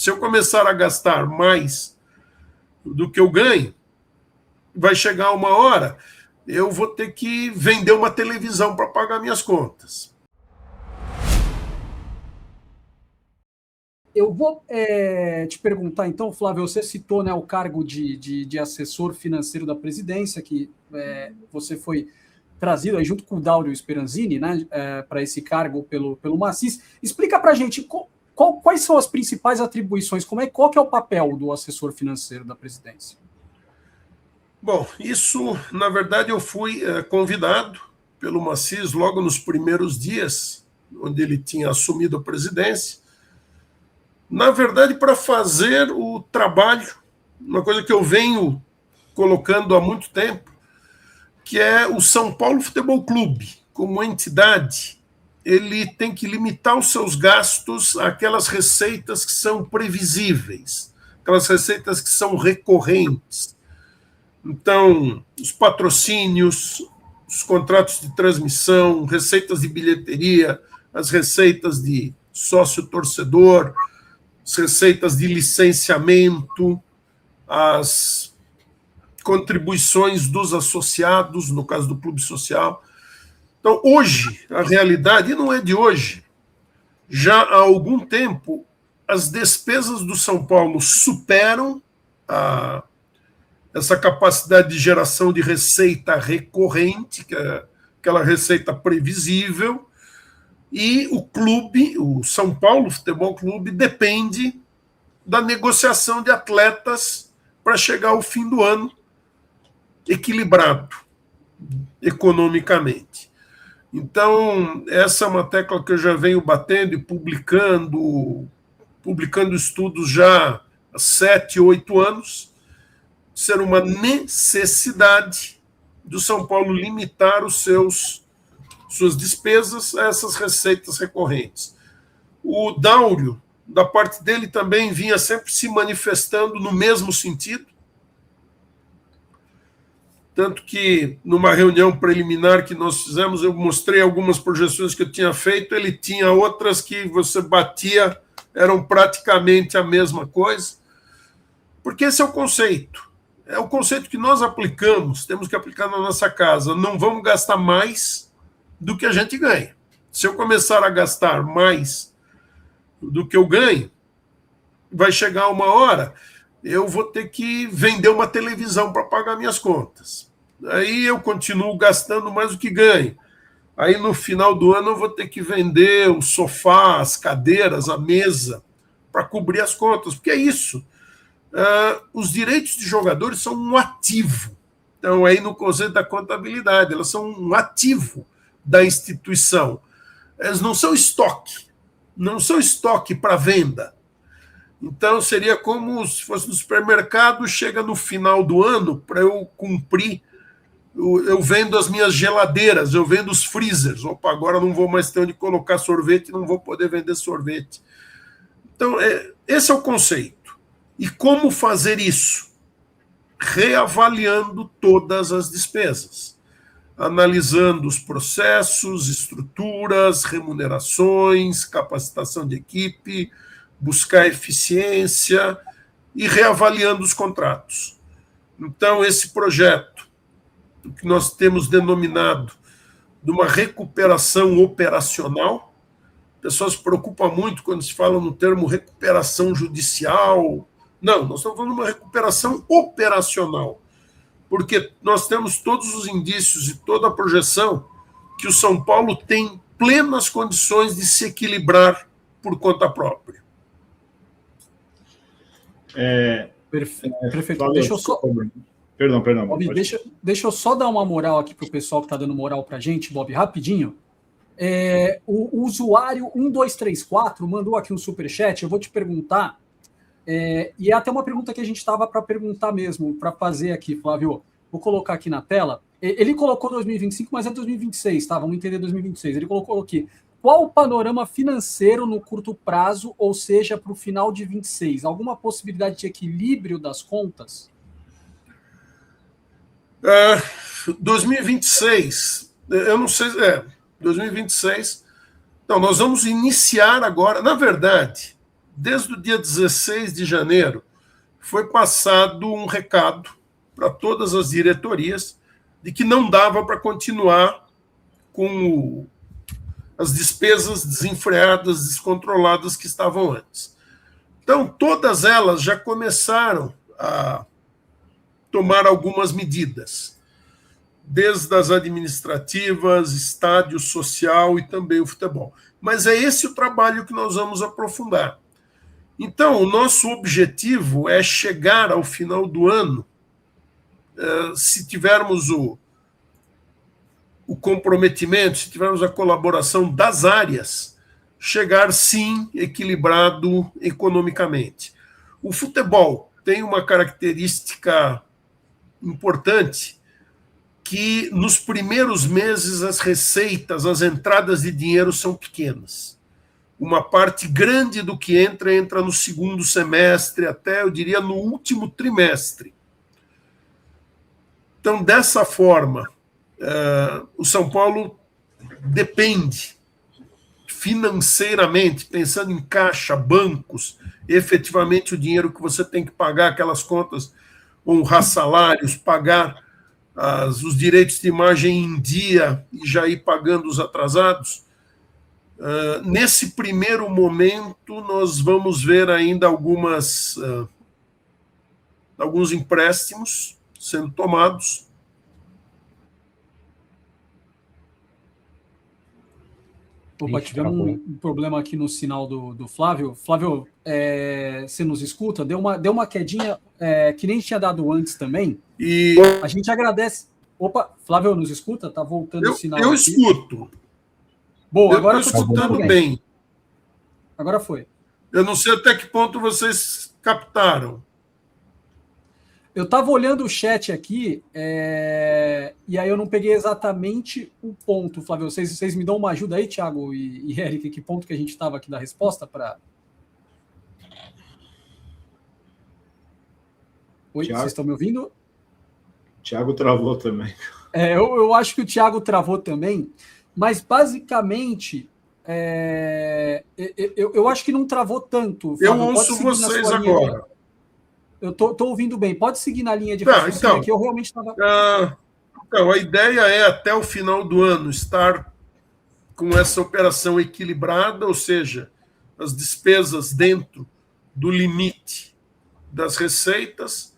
Se eu começar a gastar mais do que eu ganho, vai chegar uma hora, eu vou ter que vender uma televisão para pagar minhas contas. Eu vou te perguntar, então, Flávio, você citou, né, o cargo de assessor financeiro da presidência, que você foi trazido aí junto com o Dauro Speranzini, né, para esse cargo pelo Macis. Explica para a gente quais são as principais atribuições, qual que é o papel do assessor financeiro da presidência? Bom, isso, na verdade, eu fui convidado pelo Macis logo nos primeiros dias, onde ele tinha assumido a presidência, na verdade, para fazer o trabalho, uma coisa que eu venho colocando há muito tempo, que é o São Paulo Futebol Clube, como entidade, ele tem que limitar os seus gastos àquelas receitas que são previsíveis, aquelas receitas que são recorrentes. Então, os patrocínios, os contratos de transmissão, receitas de bilheteria, as receitas de sócio-torcedor, as receitas de licenciamento, as contribuições dos associados, no caso do clube social. Então, hoje, a realidade, e não é de hoje, já há algum tempo, as despesas do São Paulo superam essa capacidade de geração de receita recorrente, que é aquela receita previsível, e o clube, o São Paulo Futebol Clube, depende da negociação de atletas para chegar ao fim do ano equilibrado economicamente. Então, essa é uma tecla que eu já venho batendo e publicando estudos já há 7, 8 anos, ser uma necessidade do São Paulo limitar suas despesas a essas receitas recorrentes. O Dauro, da parte dele, também vinha sempre se manifestando no mesmo sentido, tanto que numa reunião preliminar que nós fizemos, eu mostrei algumas projeções que eu tinha feito, ele tinha outras que você batia, eram praticamente a mesma coisa, porque esse é o conceito que nós aplicamos, temos que aplicar na nossa casa, não vamos gastar mais do que a gente ganha. Se eu começar a gastar mais do que eu ganho, vai chegar uma hora, eu vou ter que vender uma televisão para pagar minhas contas. Aí eu continuo gastando mais do que ganho. Aí no final do ano eu vou ter que vender o sofá, as cadeiras, a mesa, para cobrir as contas, porque é isso. Os direitos de jogadores são um ativo. Então, aí no conceito da contabilidade, elas são um ativo da instituição. Elas não são estoque para venda. Então, seria como se fosse no supermercado, chega no final do ano, para eu cumprir, eu vendo as minhas geladeiras, eu vendo os freezers. Opa, agora não vou mais ter onde colocar sorvete, não vou poder vender sorvete. Então, esse é o conceito. E como fazer isso? Reavaliando todas as despesas, analisando os processos, estruturas, remunerações, capacitação de equipe, buscar eficiência e reavaliando os contratos. Então, esse projeto, que nós temos denominado de uma recuperação operacional, o pessoal se preocupa muito quando se fala no termo recuperação judicial. Não, nós estamos falando de uma recuperação operacional, porque nós temos todos os indícios e toda a projeção que o São Paulo tem plenas condições de se equilibrar por conta própria. Perfeito. Deixa eu só... Perdão. Bob, deixa eu só dar uma moral aqui para o pessoal que está dando moral para a gente, Bob, rapidinho. O usuário 1234 mandou aqui um superchat, eu vou te perguntar, e é até uma pergunta que a gente estava para perguntar mesmo, para fazer aqui, Flávio. Vou colocar aqui na tela. Ele colocou 2025, mas é 2026, tá? Vamos entender 2026. Ele colocou aqui: qual o panorama financeiro no curto prazo, ou seja, para o final de 26? Alguma possibilidade de equilíbrio das contas? 2026, eu não sei, 2026, não, nós vamos iniciar agora, na verdade, desde o dia 16 de janeiro, foi passado um recado para todas as diretorias de que não dava para continuar com as despesas desenfreadas, descontroladas que estavam antes. Então, todas elas já começaram a tomar algumas medidas, desde as administrativas, estádio social e também o futebol. Mas é esse o trabalho que nós vamos aprofundar. Então, o nosso objetivo é chegar ao final do ano, se tivermos o comprometimento, se tivermos a colaboração das áreas, chegar, sim, equilibrado economicamente. O futebol tem uma característica importante, que nos primeiros meses as receitas, as entradas de dinheiro são pequenas. Uma parte grande do que entra no segundo semestre, até, eu diria, no último trimestre. Então, dessa forma, o São Paulo depende financeiramente, pensando em caixa, bancos, efetivamente o dinheiro que você tem que pagar, aquelas contas, honrar salários, pagar os direitos de imagem em dia e já ir pagando os atrasados. Nesse primeiro momento, nós vamos ver ainda alguns empréstimos sendo tomados. Opa, tivemos um problema aqui no sinal do Flávio. Flávio, você nos escuta? Deu uma quedinha que nem tinha dado antes também. E a gente agradece. Opa, Flávio, nos escuta? Tá voltando o sinal. Eu aqui. Escuto. Bom, agora eu estou escutando bem. Agora foi. Eu não sei até que ponto vocês captaram. Eu estava olhando o chat aqui, e aí eu não peguei exatamente o ponto, Flávio. Vocês me dão uma ajuda aí, Thiago e Eric, que ponto que a gente estava aqui da resposta para... Oi, Thiago? Vocês estão me ouvindo? O Thiago travou também. Eu acho que o Thiago travou também, mas basicamente... eu acho que não travou tanto. Flávio. Eu ouço vocês agora. Eu tô ouvindo bem. Pode seguir na linha de raciocínio que eu realmente estava... Então, a ideia é, até o final do ano, estar com essa operação equilibrada, ou seja, as despesas dentro do limite das receitas,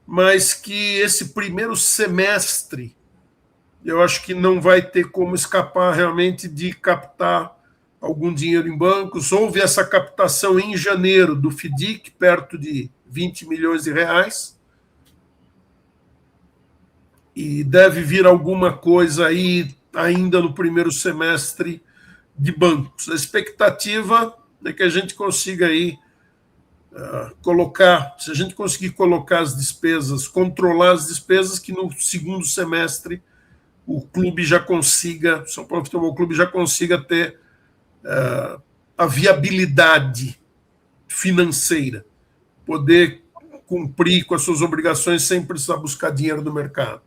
mas que esse primeiro semestre, eu acho que não vai ter como escapar realmente de captar algum dinheiro em bancos. Houve essa captação em janeiro do FDIC, perto de 20 milhões de reais, e deve vir alguma coisa aí ainda no primeiro semestre de bancos. A expectativa é que a gente consiga aí colocar, se a gente conseguir colocar as despesas, controlar as despesas, que no segundo semestre o clube já consiga, São Paulo Futebol Clube já consiga ter a viabilidade financeira, poder cumprir com as suas obrigações sem precisar buscar dinheiro do mercado.